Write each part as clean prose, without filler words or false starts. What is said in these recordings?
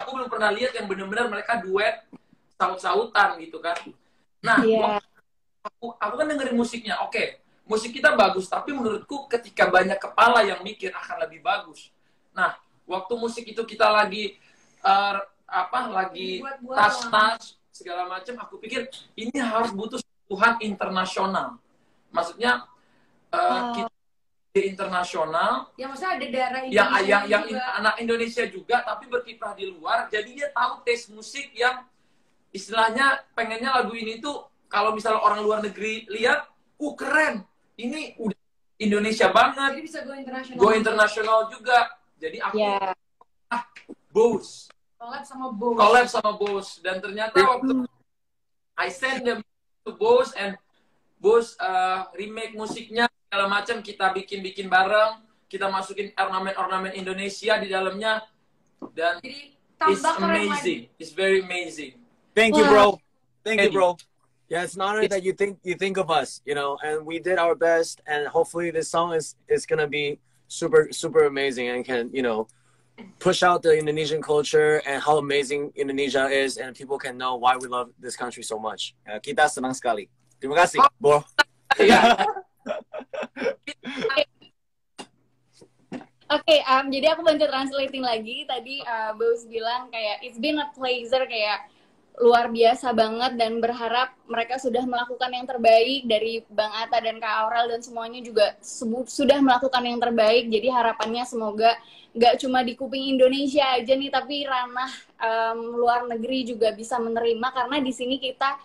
aku belum pernah lihat yang benar-benar mereka duet saut-sautan gitu kan. Nah, aku kan dengerin musiknya, oke, musik kita bagus, tapi menurutku ketika banyak kepala yang mikir akan lebih bagus. Nah, waktu musik itu kita lagi lagi tas-tas segala macam, aku pikir ini harus butuh sentuhan internasional. Maksudnya kita internasional, ya maksudnya ada darah Indonesia yang anak Indonesia juga, tapi berkiprah di luar, jadi dia tahu taste musik yang istilahnya pengennya lagu ini tuh kalau misalnya orang luar negeri lihat, keren, ini udah Indonesia banget, jadi bisa go internasional juga. Jadi aku Bose, collab sama Bose, dan ternyata waktu I send them to Bose and Bose remake musiknya segala macam, kita bikin bareng, kita masukin ornamen Indonesia di dalamnya, dan it's amazing, it's very amazing. Thank you, bro. Thank you, bro. Yeah, it's an honor that you think of us, you know, and we did our best, and hopefully this song is gonna be super amazing and can, you know, push out the Indonesian culture and how amazing Indonesia is, and people can know why we love this country so much. Kita senang sekali. Terima kasih, bro. Oke, jadi aku bantu translating lagi. Tadi Bos bilang kayak it's been a pleasure, kayak luar biasa banget, dan berharap mereka sudah melakukan yang terbaik dari Bang Atta dan Kak Aurel, dan semuanya juga sudah melakukan yang terbaik. Jadi harapannya semoga nggak cuma di kuping Indonesia aja nih, tapi ranah luar negeri juga bisa menerima, karena di sini kita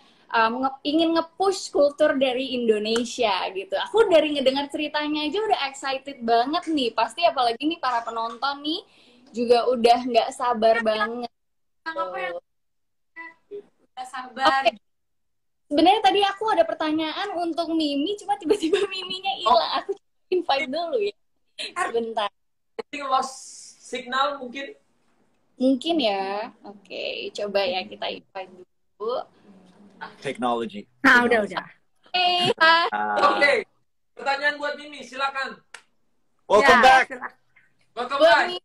ingin nge-push kultur dari Indonesia gitu. Aku dari ngedengar ceritanya aja udah excited banget nih. Pasti apalagi nih para penonton nih juga udah nggak sabar banget. Nggak sabar. Okay. Sebenarnya tadi aku ada pertanyaan untuk Mimi, cuma tiba-tiba Miminya hilang. Aku invite dulu ya. Sebentar. I think lost signal mungkin. Mungkin ya. Oke, coba ya kita invite dulu. Technology. Nah, udah. Oke. Pertanyaan buat Mimi, silakan. Welcome back. Welcome back. Mimi,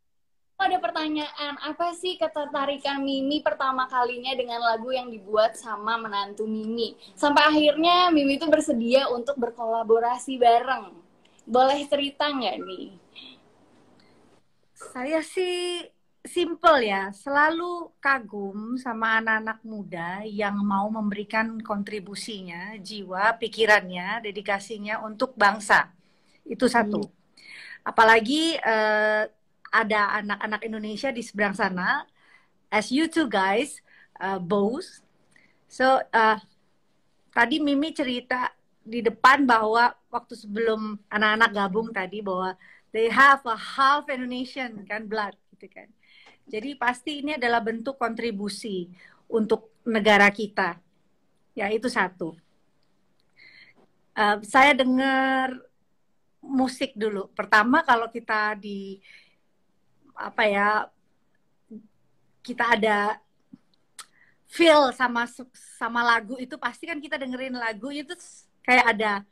ada pertanyaan, apa sih ketertarikan Mimi pertama kalinya dengan lagu yang dibuat sama menantu Mimi? Sampai akhirnya Mimi itu bersedia untuk berkolaborasi bareng. Boleh cerita nggak nih? Saya sih simple ya, selalu kagum sama anak-anak muda yang mau memberikan kontribusinya, jiwa, pikirannya, dedikasinya untuk bangsa. Itu satu. Apalagi ada anak-anak Indonesia di seberang sana, as you two guys, both. So, tadi Mimi cerita di depan bahwa waktu sebelum anak-anak gabung tadi bahwa they have a half Indonesian kan blood gitu kan. Jadi pasti ini adalah bentuk kontribusi untuk negara kita. Ya, itu satu. Saya dengar musik dulu. Pertama kalau kita kita ada feel sama lagu itu, pasti kan kita dengerin lagu itu kayak ada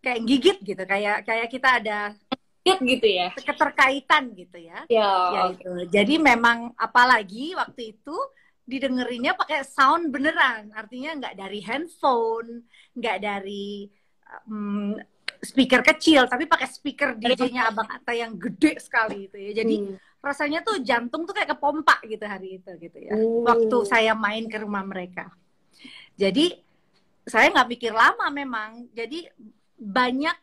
kayak gigit gitu, kayak kita ada gitu ya, keterkaitan gitu ya. Ya itu. Jadi memang apalagi waktu itu didengerinnya pakai sound beneran, artinya nggak dari handphone, nggak dari speaker kecil, tapi pakai speaker DJ-nya Abang Atta yang gede sekali itu ya. Jadi rasanya tuh jantung tuh kayak kepompa gitu hari itu gitu ya. Waktu saya main ke rumah mereka. Jadi saya nggak pikir lama memang. Jadi banyak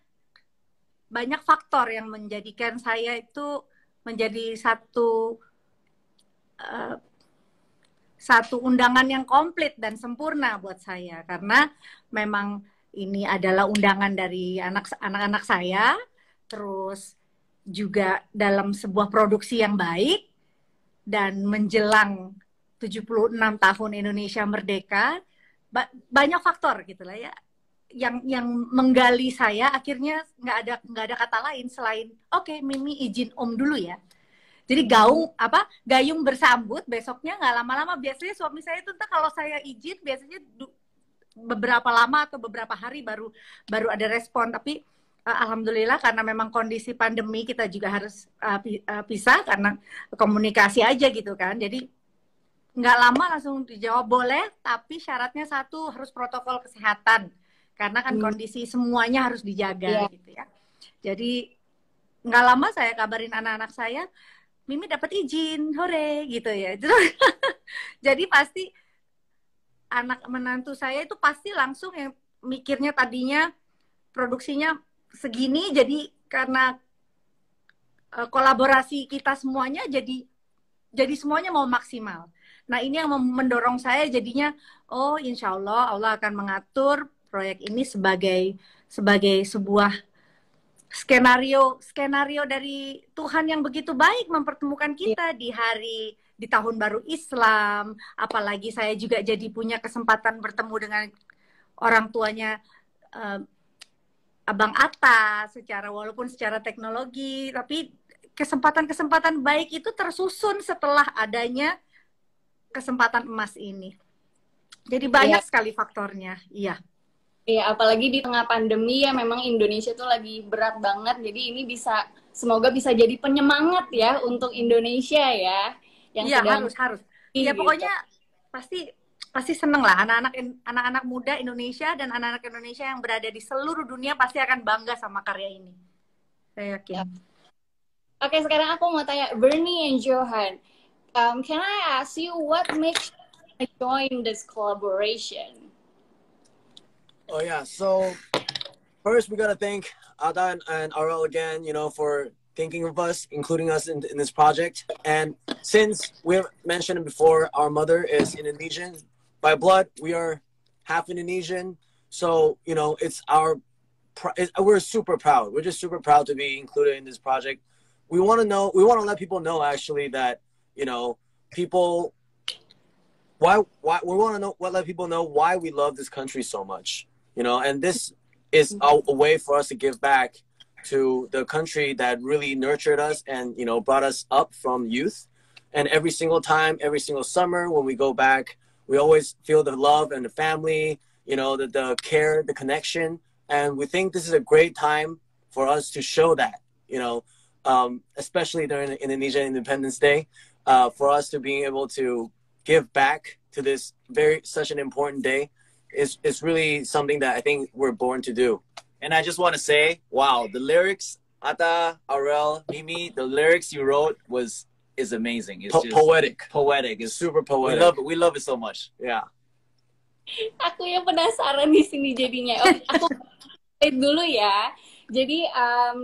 faktor yang menjadikan saya itu menjadi satu undangan yang komplit dan sempurna buat saya, karena memang ini adalah undangan dari anak-anak saya, terus juga dalam sebuah produksi yang baik, dan menjelang 76 tahun Indonesia merdeka, banyak faktor gitu lah ya, yang menggali saya. Akhirnya nggak ada kata lain selain oke, Mimi izin Om dulu ya. Jadi gayung bersambut, besoknya nggak lama-lama. Biasanya suami saya itu entah kalau saya izin biasanya beberapa lama atau beberapa hari baru ada respon. Tapi alhamdulillah karena memang kondisi pandemi kita juga harus pisah karena komunikasi aja gitu kan. Jadi nggak lama langsung dijawab boleh, tapi syaratnya satu, harus protokol kesehatan karena kan kondisi semuanya harus dijaga gitu ya. Jadi nggak lama saya kabarin anak-anak saya, Mimi dapat izin, hore gitu ya. Jadi pasti anak menantu saya itu pasti langsung yang mikirnya tadinya produksinya segini, jadi karena kolaborasi kita semuanya jadi semuanya mau maksimal. Nah ini yang mendorong saya jadinya, oh insya Allah akan mengatur proyek ini sebagai sebuah skenario dari Tuhan yang begitu baik mempertemukan kita di tahun baru Islam. Apalagi saya juga jadi punya kesempatan bertemu dengan orang tuanya Abang Atta walaupun secara teknologi, tapi kesempatan-kesempatan baik itu tersusun setelah adanya kesempatan emas ini. Jadi banyak sekali faktornya. Iya. Iya, apalagi di tengah pandemi ya, memang Indonesia tuh lagi berat banget. Jadi ini semoga bisa jadi penyemangat ya untuk Indonesia ya. Iya, harus. Ya pokoknya pasti seneng lah anak-anak muda Indonesia dan anak-anak Indonesia yang berada di seluruh dunia pasti akan bangga sama karya ini. Saya yakin. Oke, sekarang aku mau tanya Bernie and Johan. Can I ask you what makes you join this collaboration? Oh yeah, so first we gotta thank Ada and Aurel again, for thinking of us, including us in this project. And since we've mentioned it before, our mother is Indonesian by blood. We are half Indonesian, so we're super proud. We're just super proud to be included in this project. We want to let people know actually that people. Why we want to let people know why we love this country so much. And this is a way for us to give back to the country that really nurtured us and, brought us up from youth. And every single time, every single summer when we go back, we always feel the love and the family, the care, the connection. And we think this is a great time for us to show that, especially during Indonesian Independence Day, for us to be able to give back to this such an important day. It's really something that I think we're born to do. And I just want to say, wow, the lyrics, Atta, Aurel, Mimi, the lyrics you wrote is amazing. It's just poetic. Poetic. It's super poetic. We love it so much. Yeah. Aku yang penasaran di sini jadinya. Aku dulu ya. Jadi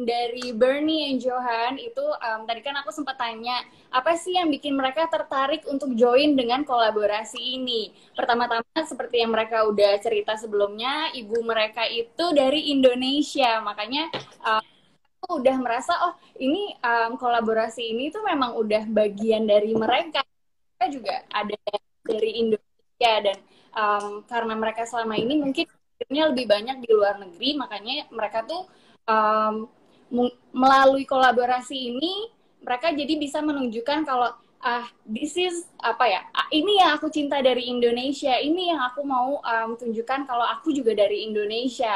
dari Bernie and Johan itu tadi kan aku sempat tanya apa sih yang bikin mereka tertarik untuk join dengan kolaborasi ini. Pertama-tama seperti yang mereka udah cerita sebelumnya, ibu mereka itu dari Indonesia, makanya aku udah merasa ini kolaborasi ini tuh memang udah bagian dari mereka. Mereka juga ada dari Indonesia dan karena mereka selama ini mungkin lebih banyak di luar negeri, makanya mereka tuh melalui kolaborasi ini mereka jadi bisa menunjukkan kalau this is ini yang aku cinta dari Indonesia, ini yang aku mau tunjukkan kalau aku juga dari Indonesia,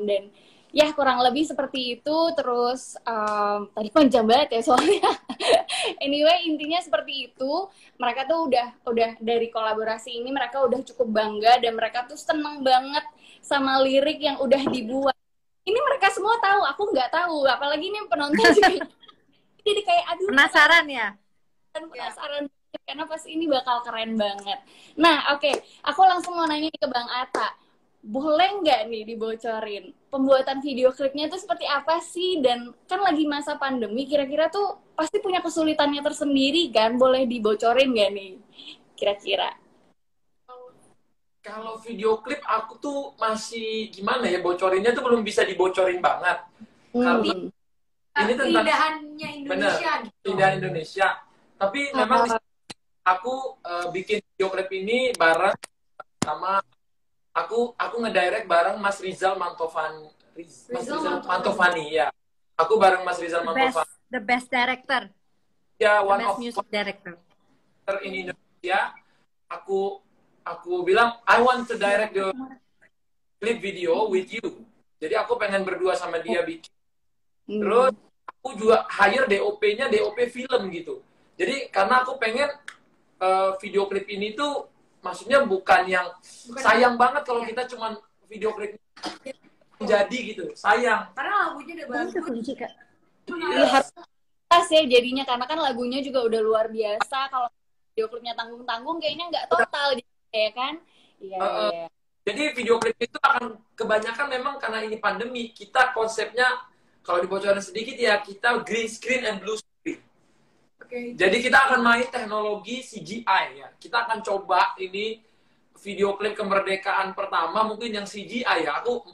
dan ya kurang lebih seperti itu. Terus tadi panjang banget ya soalnya. Anyway, intinya seperti itu. Mereka tuh udah dari kolaborasi ini mereka udah cukup bangga dan mereka tuh seneng banget sama lirik yang udah dibuat. Ini mereka semua tahu, aku nggak tahu. Apalagi ini penonton juga. Jadi kayak aduh. Penasaran ya? Penasaran karena pasti ini bakal keren banget. Nah, oke. Aku langsung mau nanya ke Bang Atta. Boleh nggak nih dibocorin pembuatan video klipnya itu seperti apa sih? Dan kan lagi masa pandemi, kira-kira tuh pasti punya kesulitannya tersendiri kan? Boleh dibocorin nggak nih? Kira-kira? Kalau video klip aku tuh masih gimana ya, bocorinnya tuh belum bisa dibocorin banget. Karena ini tentang keindahannya Indonesia gitu. Keindahan Indonesia. Tapi memang aku bikin video klip ini bareng sama aku ngedirect bareng Mas Rizal Mantovani. Mantovani ya. Aku bareng Mas Rizal Mantovani. The best director. Ya, the one best of music director in Indonesia. Aku bilang I want to direct the clip video with you. Jadi aku pengen berdua sama dia bikin. Terus aku juga hire DOP-nya DOP film gitu. Jadi karena aku pengen video klip ini tuh maksudnya bukan yang sayang banget kalau kita cuman video klip jadi gitu, sayang. Karena lagunya udah bagus. Iya, harus pas ya jadinya, karena kan lagunya juga udah luar biasa. Kalau video klipnya tanggung-tanggung kayaknya nggak total ya kan. Iya. Jadi video klip itu akan kebanyakan memang karena ini pandemi, kita konsepnya kalau dibocorin sedikit ya, kita green screen and blue screen. Jadi kita akan main teknologi CGI ya. Kita akan coba ini video klip kemerdekaan pertama mungkin yang CGI ya. Aku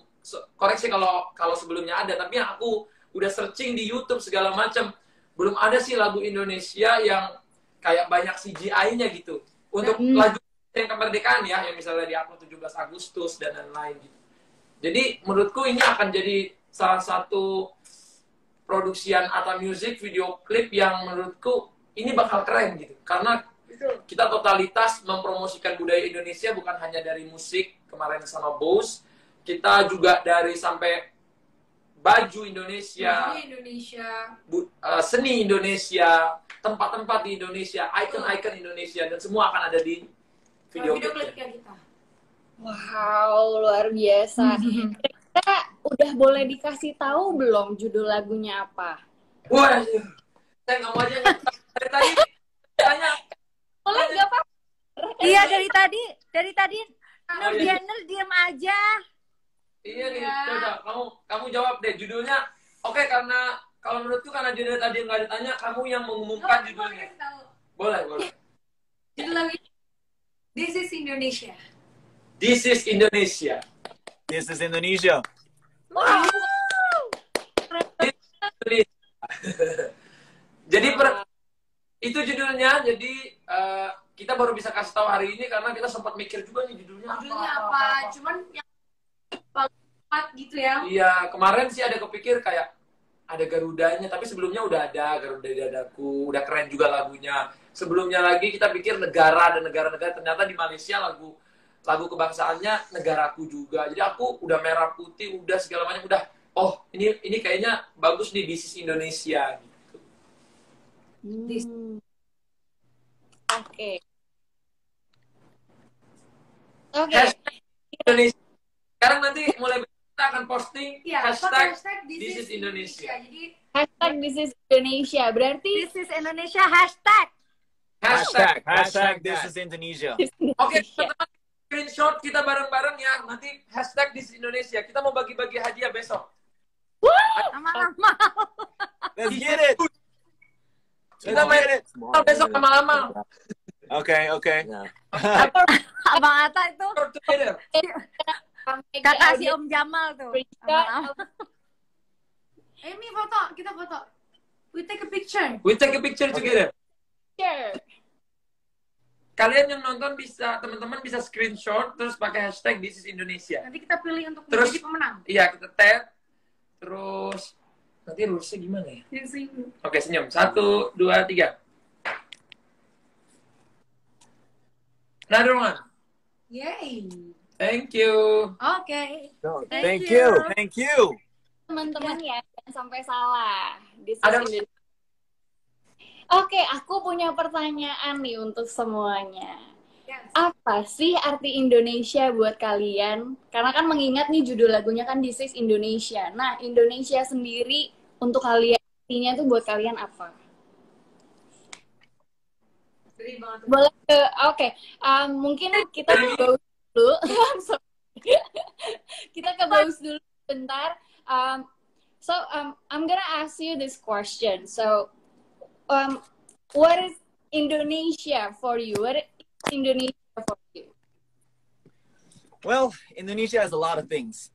koreksi kalau sebelumnya ada, tapi yang aku udah searching di YouTube segala macam, belum ada sih lagu Indonesia yang kayak banyak CGI-nya gitu. Untuk lagu yang kemerdekaan ya, yang misalnya di upload 17 Agustus dan lain-lain gitu. Jadi menurutku ini akan jadi salah satu produksian Atta Music video klip yang menurutku ini bakal keren gitu. Karena kita totalitas mempromosikan budaya Indonesia, bukan hanya dari musik kemarin sama Bose, kita juga dari sampai baju Indonesia, seni Indonesia, tempat-tempat di Indonesia, icon-icon Indonesia, dan semua akan ada di video klip kita. Wow, luar biasa. Kita udah boleh dikasih tahu belum judul lagunya apa? Wah, saya nggak mau aja dari tadi tanya. Boleh nggak apa? Iya, dari tadi Nur diam aja. Iya nih, coba kamu jawab deh judulnya. Oke, karena kalau menurutku karena dia tadi nggak ditanya, kamu yang mengumumkan judulnya. Boleh. Judul lagunya This is Indonesia. This is Indonesia. This is Indonesia. Wow. Jadi itu judulnya. Jadi kita baru bisa kasih tahu hari ini karena kita sempat mikir juga nih judulnya apa. Cuman yang paling gitu ya. Iya, kemarin sih ada kepikir kayak ada Garudanya, tapi sebelumnya udah ada Garuda di Dadaku, udah keren juga lagunya. Sebelumnya lagi kita pikir negara dan negara-negara, ternyata di Malaysia lagu kebangsaannya negaraku juga. Jadi aku udah merah putih, udah segala macam, udah ini kayaknya bagus nih, This is Indonesia gitu. Oke. Indonesia. Sekarang nanti mulai kita akan posting hashtag This is Indonesia. Jadi hashtag This is Indonesia. Berarti This is Indonesia hashtag This is Indonesia. Oke, teman-teman, screenshot kita bareng-bareng ya. Nanti hashtag This is Indonesia. Kita mau bagi-bagi hadiah besok. Lama-lama. Let's get it. Kita main besok lama-lama. Okay. Abang Atta itu Together. kakak si Om Jamal tuh. Mi foto, kita foto. We take a picture. We take a picture together. sure. Kalian yang nonton bisa, teman-teman bisa screenshot terus pakai hashtag This is Indonesia. Nanti kita pilih untuk Terus, menjadi pemenang. Iya, kita tag. Terus nanti rulesnya gimana ya? Oke, senyum. 1, 2, 3. Another one. Yay. Thank you. Oke. Thank you. Teman-teman ya, jangan sampai salah. Ada Oke, aku punya pertanyaan nih untuk semuanya. Yes. Apa sih arti Indonesia buat kalian? Karena kan mengingat nih judul lagunya kan This is Indonesia. Nah, Indonesia sendiri untuk kalian artinya tuh buat kalian apa? Boleh oke. Mungkin kita ke Baus dulu. Kita ke Baus dulu bentar. So I'm gonna ask you this question. So what is Indonesia for you? What is Indonesia for you? Well, Indonesia has a lot of things.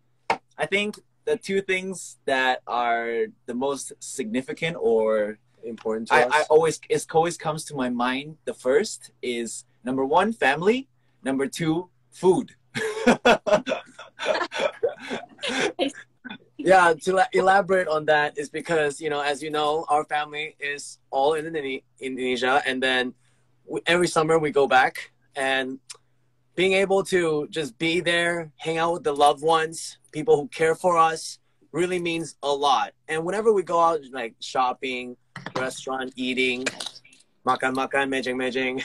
I think the two things that are the most significant or important to us. It always comes to my mind. The first is number 1, family. Number 2, food. Yeah, to elaborate on that is because, you know, as you know, our family is all in Indonesia, and then every summer we go back, and being able to just be there, hang out with the loved ones, people who care for us, really means a lot. And whenever we go out, like shopping, restaurant, eating, makan, mejeng.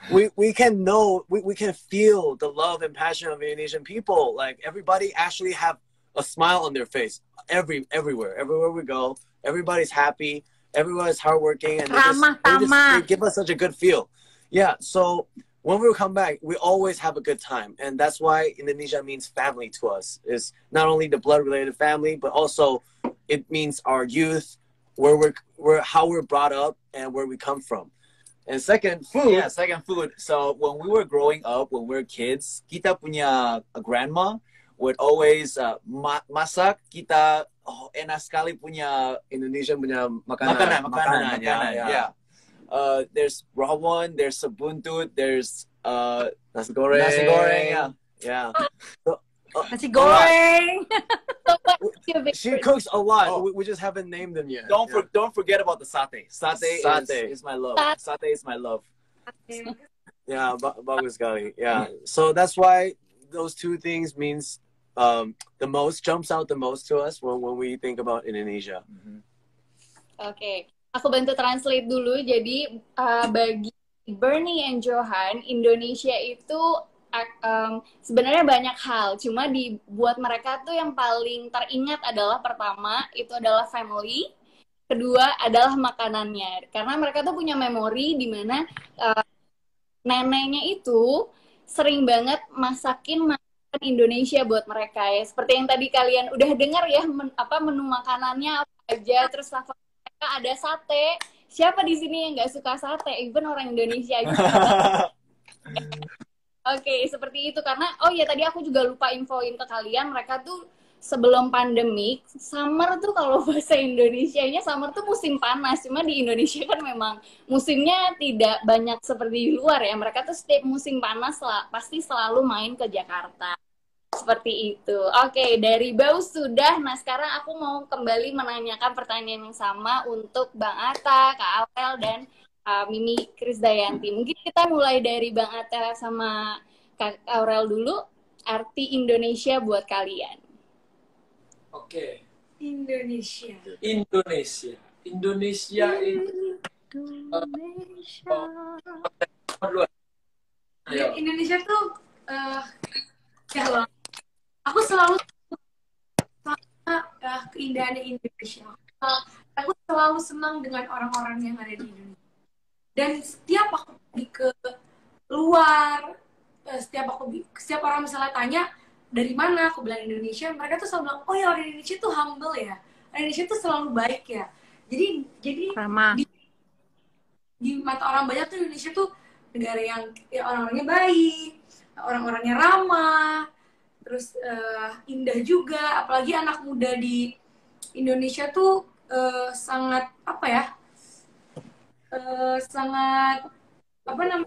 we can know, we can feel the love and passion of Indonesian people. Like everybody actually have a smile on their face everywhere we go. Everybody's happy. Everyone's hardworking, and they give us such a good feel. Yeah. So when we come back, we always have a good time, and that's why Indonesia means family to us. It's not only the blood-related family, but also it means our youth, how we're brought up, and where we come from. And second, food. Yeah, second, food. So when we were growing up, when we were kids, kita punya a grandma would always masak. Kita enak sekali punya Indonesia punya makanan. Yeah. There's rawon, there's sabuntut, there's nasi goreng. Yeah. So, nasi goreng. She cooks a lot. Oh. We just haven't named them yet. Don't forget about the satay. Satay is my love. Satay is my love. Yeah, bagus sekali. Yeah. So that's why those two things means jumps out the most to us when we think about Indonesia. Oke. Aku bantu translate dulu. Jadi bagi Bernie and Johan, Indonesia itu sebenarnya banyak hal. Cuma buat mereka tuh yang paling teringat adalah pertama itu adalah family, kedua adalah makanannya. Karena mereka tuh punya memori di mana neneknya itu sering banget masakin makanan Indonesia buat mereka ya. Seperti yang tadi kalian udah dengar ya, menu makanannya apa aja, terus mereka ada sate. Siapa di sini yang nggak suka sate? Even orang Indonesia aja. Oke, seperti itu. Karena, oh ya tadi aku juga lupa infoin ke kalian, mereka tuh sebelum pandemik, summer tuh kalau bahasa Indonesianya, summer tuh musim panas. Cuma di Indonesia kan memang musimnya tidak banyak seperti di luar ya. Mereka tuh setiap musim panas pasti selalu main ke Jakarta. Seperti itu. Oke, dari Baus sudah. Nah, sekarang aku mau kembali menanyakan pertanyaan yang sama untuk Bang Atta, Kak Aurel, dan Mimi Krisdayanti. Mungkin kita mulai dari Bang Atta sama Kak Aurel dulu. Arti Indonesia buat kalian. Oke. Indonesia. Indonesia itu Indonesia tuh ya aku selalu sama keindahan Indonesia. Aku selalu senang dengan orang-orang yang ada di Indonesia. Dan setiap aku pergi ke luar, setiap orang misalnya tanya dari mana, aku bilang Indonesia, mereka tuh selalu bilang, oh ya orang Indonesia tuh humble ya, orang Indonesia tuh selalu baik ya. Jadi di mata orang banyak tuh Indonesia tuh negara yang ya, orang-orangnya baik, orang-orangnya ramah, terus indah juga. Apalagi anak muda di Indonesia tuh sangat apa ya? Sangat mencintai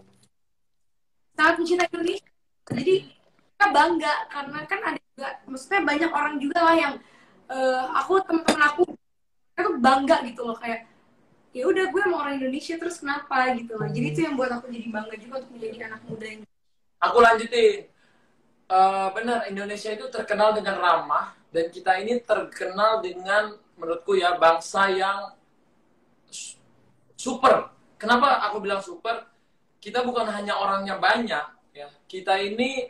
Indonesia. Jadi kita bangga karena kan ada juga, maksudnya banyak orang juga lah yang teman-teman aku tuh bangga gitu loh, kayak ya udah gue emang orang Indonesia terus kenapa gitu loh. Jadi itu yang buat aku jadi bangga juga untuk menjadi anak muda ini. Aku lanjutin. Benar, Indonesia itu terkenal dengan ramah, dan kita ini terkenal dengan, menurutku ya, bangsa yang super. Kenapa aku bilang super? Kita bukan hanya orangnya banyak, ya. Kita ini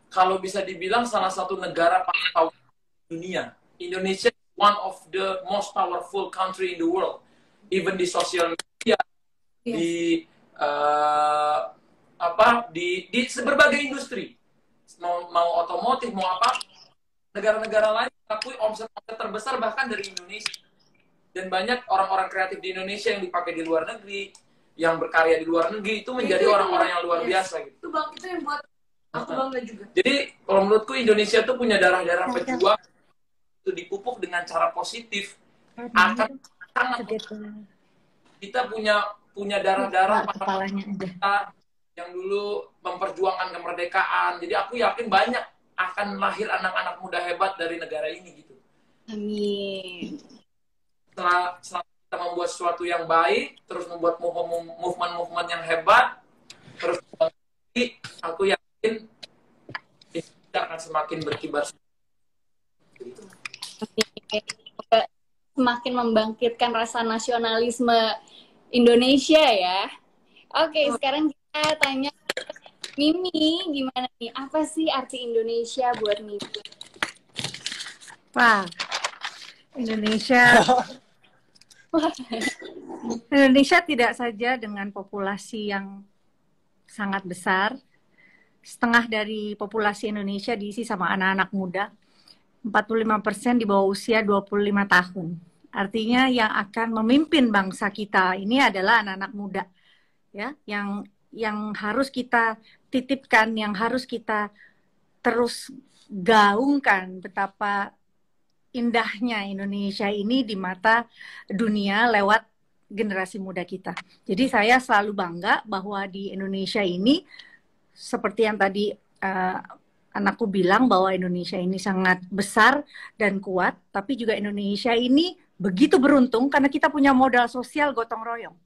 kalau bisa dibilang salah satu negara paling powerful di dunia. Indonesia is one of the most powerful country in the world. Even di sosial media, di berbagai industri, mau otomotif, mau apa, negara-negara lain mengakui omset terbesar bahkan dari Indonesia. Dan banyak orang-orang kreatif di Indonesia yang dipakai di luar negeri, yang berkarya di luar negeri, itu menjadi orang-orang yang luar biasa gitu. Itu yang buat aku bangga juga. Jadi kalau menurutku Indonesia tuh punya darah-darah pejuang, itu dipupuk dengan cara positif. Akan sangat kita punya darah-darah kita yang dulu memperjuangkan kemerdekaan. Jadi aku yakin banyak akan lahir anak-anak muda hebat dari negara ini gitu. Amin. Setelah kita membuat sesuatu yang baik, terus membuat movement-movement yang hebat, terus aku yakin kita akan semakin berkibar. Semakin membangkitkan rasa nasionalisme Indonesia ya. Oke, sekarang kita tanya Mimi, gimana nih? Apa sih arti Indonesia buat Mimi? Wah, Indonesia Indonesia tidak saja dengan populasi yang sangat besar. Setengah dari populasi Indonesia diisi sama anak-anak muda. 45% di bawah usia 25 tahun. Artinya yang akan memimpin bangsa kita ini adalah anak-anak muda. Ya, yang harus kita titipkan, yang harus kita terus gaungkan betapa indahnya Indonesia ini di mata dunia lewat generasi muda kita. Jadi saya selalu bangga bahwa di Indonesia ini seperti yang tadi anakku bilang bahwa Indonesia ini sangat besar dan kuat, tapi juga Indonesia ini begitu beruntung karena kita punya modal sosial gotong royong.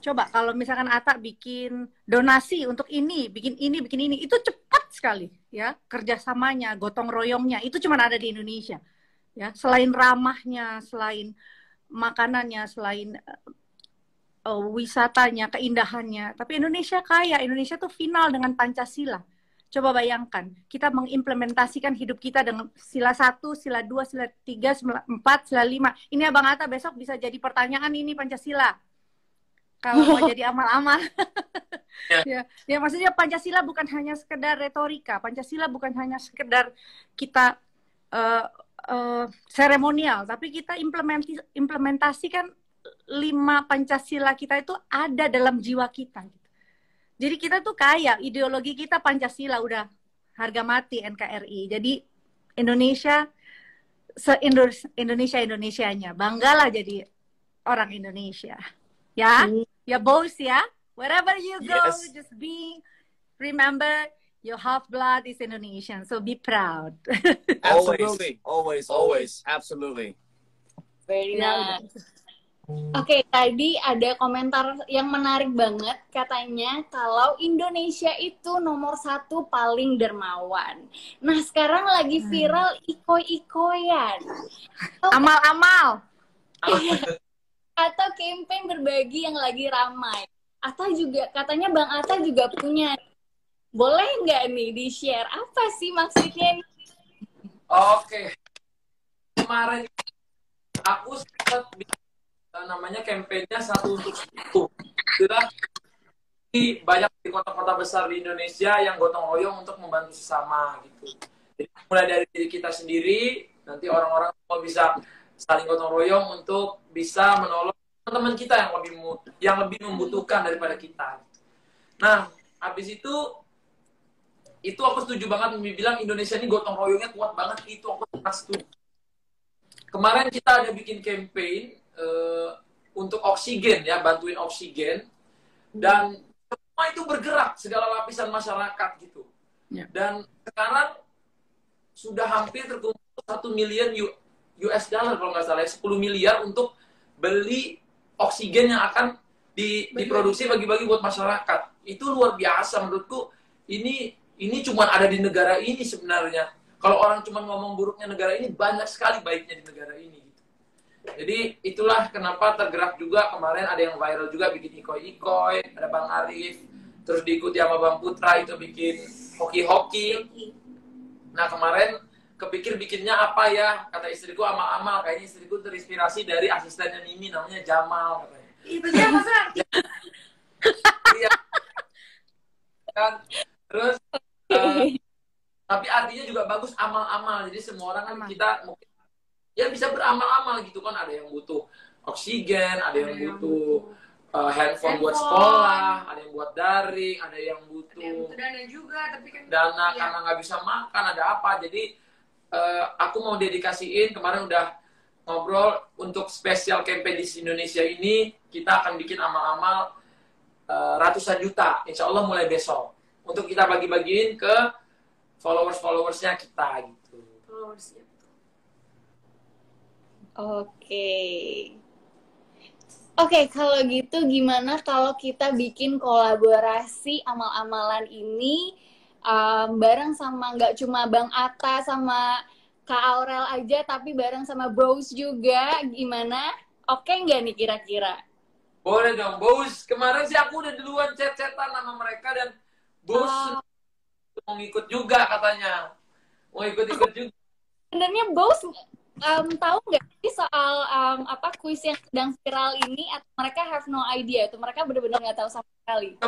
Coba kalau misalkan Ata bikin donasi untuk ini, bikin ini, itu cepat sekali ya kerjasamanya, gotong royongnya itu cuma ada di Indonesia. Ya, selain ramahnya, selain makanannya, selain wisatanya, keindahannya, tapi Indonesia kaya. Indonesia tuh final dengan Pancasila. Coba bayangkan, kita mengimplementasikan hidup kita dengan sila 1, sila 2, sila 3, sila 4, sila 5. Ini Abang Atta besok bisa jadi pertanyaan ini Pancasila. Kalau mau jadi amal-amal. Ya, maksudnya Pancasila bukan hanya sekedar retorika. Pancasila bukan hanya sekedar kita seremonial, tapi kita implementasikan 5 Pancasila kita itu ada dalam jiwa kita. Jadi kita tuh kaya, ideologi kita Pancasila udah harga mati NKRI. Jadi Indonesia Indonesia-Indonesianya, banggalah jadi orang Indonesia. Ya, ya bos ya. Wherever you go, just remember your half blood is Indonesian, so be proud. always, absolutely. Very nice. Oke, tadi ada komentar yang menarik banget, katanya kalau Indonesia itu nomor 1 paling dermawan. Nah, sekarang lagi viral ikoy-ikoyan. Amal-amal. Atau campaign berbagi yang lagi ramai. Atta juga, katanya Bang Atta juga punya. Boleh nggak nih di-share? Apa sih maksudnya? Oke. Kemarin aku sempat namanya kampanyenya 1 untuk 1. Sudah banyak di kota-kota besar di Indonesia yang gotong royong untuk membantu sesama gitu. Jadi mulai dari diri kita sendiri, nanti orang-orang semua bisa saling gotong royong untuk bisa menolong teman-teman kita yang lebih membutuhkan daripada kita. Nah, habis itu aku setuju banget bilang Indonesia ini gotong royongnya kuat banget, itu aku sangat setuju. Kemarin kita ada bikin campaign untuk oksigen ya, bantuin oksigen, dan semua itu bergerak segala lapisan masyarakat gitu. Dan sekarang sudah hampir terkumpul 1 miliar US dollar kalau nggak salah, 10 miliar untuk beli oksigen yang akan diproduksi bagi-bagi buat masyarakat. Itu luar biasa menurutku. Ini cuma ada di negara ini sebenarnya. Kalau orang cuma ngomong buruknya negara ini, banyak sekali baiknya di negara ini. Jadi itulah kenapa tergerak juga kemarin ada yang viral juga bikin ikoy-ikoy, ada Bang Arif, terus diikuti sama Bang Putra itu bikin hoki-hoki. Nah kemarin kepikir bikinnya apa ya, kata istriku amal-amal, kayaknya istriku terinspirasi dari asistennya Mimi namanya Jamal katanya. Itu siapa sih? Iya. Kan terus tapi artinya juga bagus amal-amal. Jadi semua orang kan kita mungkin ya bisa beramal-amal gitu kan, ada yang butuh oksigen, ada yang butuh handphone buat sekolah, ada yang buat daring, ada yang butuh dana juga, tapi kan dana karena nggak bisa makan, ada apa. Jadi aku mau dedikasiin, kemarin udah ngobrol untuk spesial campaign di Indonesia ini, kita akan bikin amal-amal ratusan juta, insya Allah mulai besok, untuk kita bagi-bagiin ke followers-followersnya kita gitu. followersnya. Oke, kalau gitu gimana kalau kita bikin kolaborasi amal-amalan ini bareng sama nggak cuma Bang Atta sama Kak Aurel aja, tapi bareng sama Bros juga, gimana? Oke nggak nih kira-kira? Boleh dong, Bos. Kemarin sih aku udah duluan chat-chatan sama mereka dan Bos mau ngikut juga katanya. Mau ikut-ikut juga. Sebenarnya Bos tahu nggak sih soal apa kuis yang sedang viral ini, atau mereka have no idea, itu mereka benar-benar nggak tahu sama sekali?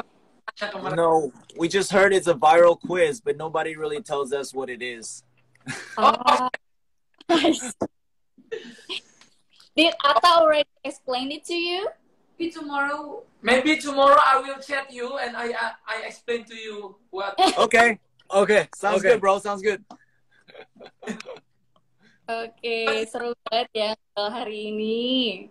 No, we just heard it's a viral quiz, but nobody really tells us what it is. Nice. Did Atta already explain it to you? Maybe tomorrow I will chat you and I explain to you what. Okay. Sounds good, bro. Sounds good. Oke, seru banget ya hari ini.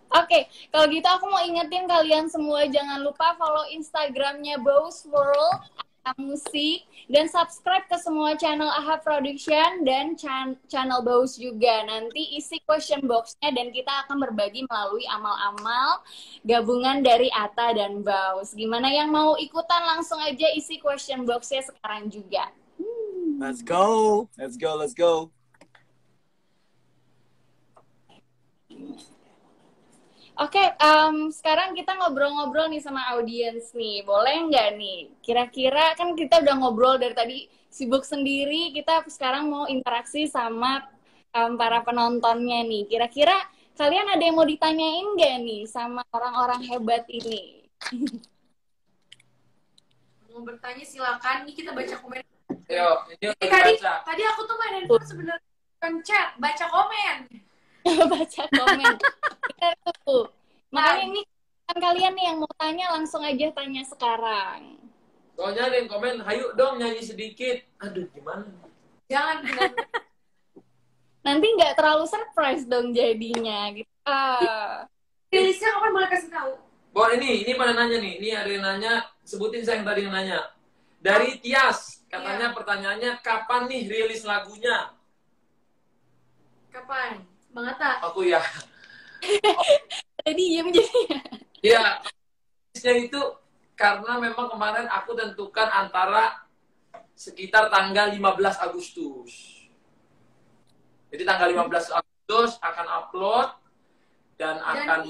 Oke, kalau gitu aku mau ingetin kalian semua, jangan lupa follow Instagramnya Bows World Musik, dan subscribe ke semua channel AHA Production dan channel Bows juga. Nanti isi question box-nya dan kita akan berbagi melalui amal-amal gabungan dari Atta dan Bows. Gimana yang mau ikutan, langsung aja isi question box-nya sekarang juga. Let's go. Oke, sekarang kita ngobrol-ngobrol nih sama audiens nih. Boleh nggak nih? Kira-kira kan kita udah ngobrol dari tadi sibuk sendiri, kita sekarang mau interaksi sama para penontonnya nih. Kira-kira kalian ada yang mau ditanyain nggak nih sama orang-orang hebat ini? Mau bertanya silakan. Ini kita baca komen. Yo, Tadi aku tuh main handphone sebenarnya bukan chat, baca komen. Baca komen. Tuh. Makanya ini kan kalian nih yang mau tanya, langsung aja tanya sekarang. Soalnya ada yang komen, hayu dong nyanyi sedikit. Aduh, gimana? Jangan. Nanti nggak terlalu surprise dong jadinya. Gitu. Rilisnya kapan boleh kasih tahu? Ini pada nanya nih. Ini ada yang nanya, sebutin saya yang tadi yang nanya. Dari Tias, katanya pertanyaannya, kapan nih rilis lagunya? Kapan? Bang Atta? Aku ya. Tadi diam jadi. Ya, itu karena memang kemarin aku tentukan antara sekitar tanggal 15 Agustus. Jadi tanggal 15 Agustus akan upload dan akan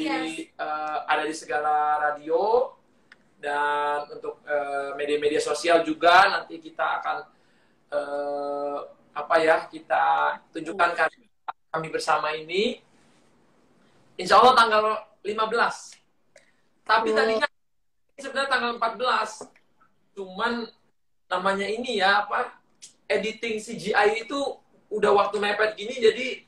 ada di segala radio dan untuk media-media sosial juga. Nanti kita akan kita tunjukkan kami bersama ini. Insya Allah tanggal 15. Tapi tadinya sebenarnya tanggal 14. Cuman namanya ini ya editing CGI itu udah waktu mepet gini, jadi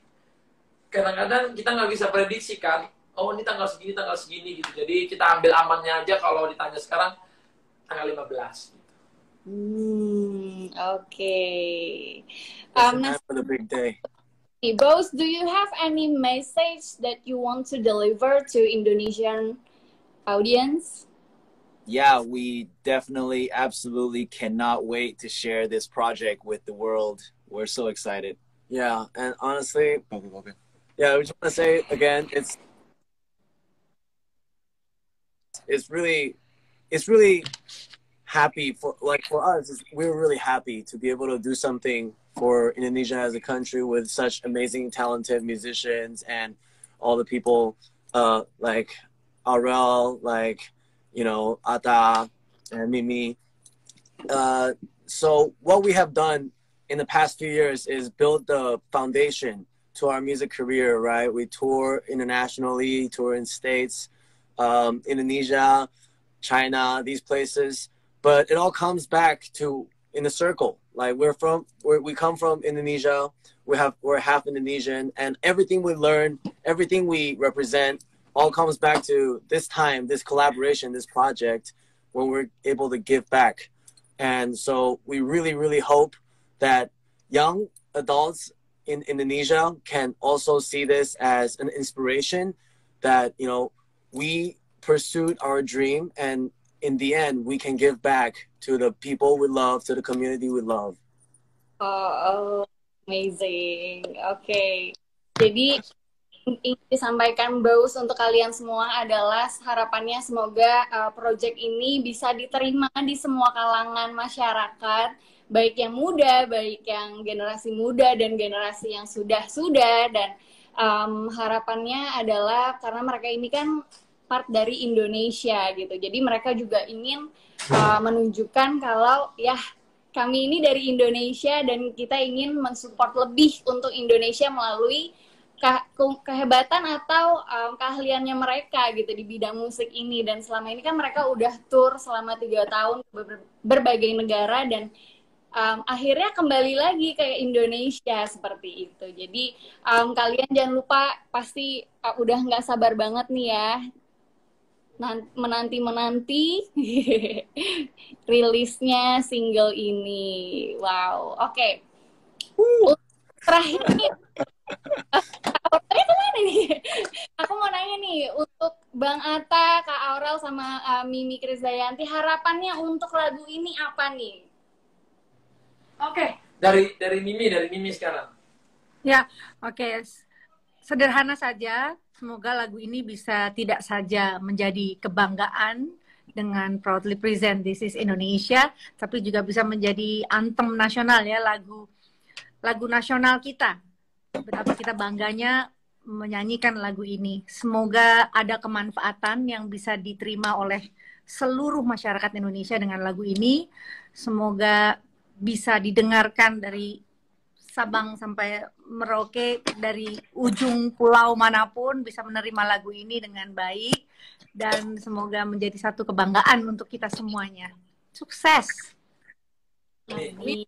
kadang-kadang kita nggak bisa prediksi kan. Oh ini tanggal segini gitu. Jadi kita ambil amannya aja kalau ditanya sekarang tanggal 15. Okay. For the big day. Both, do you have any message that you want to deliver to Indonesian audience? Yeah, we definitely, absolutely cannot wait to share this project with the world. We're so excited. Yeah, and honestly, yeah, I just want to say again, it's really happy for us. We're really happy to be able to do something for Indonesia as a country with such amazing, talented musicians and all the people like Aurel, Atta and Mimi. So what we have done in the past few years is build the foundation to our music career, right? We tour internationally, tour in States, Indonesia, China, these places. But it all comes back to in a circle. Like we come from Indonesia. We're half Indonesian, and everything we learn, everything we represent, all comes back to this time, this collaboration, this project, when we're able to give back. And so we really, really hope that young adults in Indonesia can also see this as an inspiration that, we pursued our dream, and in the end, we can give back to the people we love, to the community we love. Oh, amazing. Okay. Jadi ingin disampaikan Baus untuk kalian semua adalah harapannya semoga project ini bisa diterima di semua kalangan masyarakat, baik yang muda, baik yang generasi muda dan generasi yang sudah dan harapannya adalah karena mereka ini kan part dari Indonesia gitu, jadi mereka juga ingin menunjukkan kalau ya kami ini dari Indonesia dan kita ingin mensupport lebih untuk Indonesia melalui kehebatan atau keahliannya mereka gitu di bidang musik ini. Dan selama ini kan mereka udah tour selama 3 tahun ke berbagai negara dan akhirnya kembali lagi ke Indonesia seperti itu. Jadi kalian jangan lupa, pasti udah nggak sabar banget nih ya menanti rilisnya single ini. Wow, oke. Terakhir nih, kemana nih? Aku mau nanya nih, untuk Bang Atta, Kak Aurel, sama Mimi Krisdayanti, harapannya untuk lagu ini apa nih? Oke. Dari Mimi sekarang. Ya, oke. Sederhana saja. Semoga lagu ini bisa tidak saja menjadi kebanggaan dengan proudly present This is Indonesia, tapi juga bisa menjadi anthem nasional ya, lagu nasional kita. Betapa kita bangganya menyanyikan lagu ini. Semoga ada kemanfaatan yang bisa diterima oleh seluruh masyarakat Indonesia dengan lagu ini. Semoga bisa didengarkan dari Sabang sampai Merauke, dari ujung pulau manapun bisa menerima lagu ini dengan baik, dan semoga menjadi satu kebanggaan untuk kita semuanya. Sukses. Amin.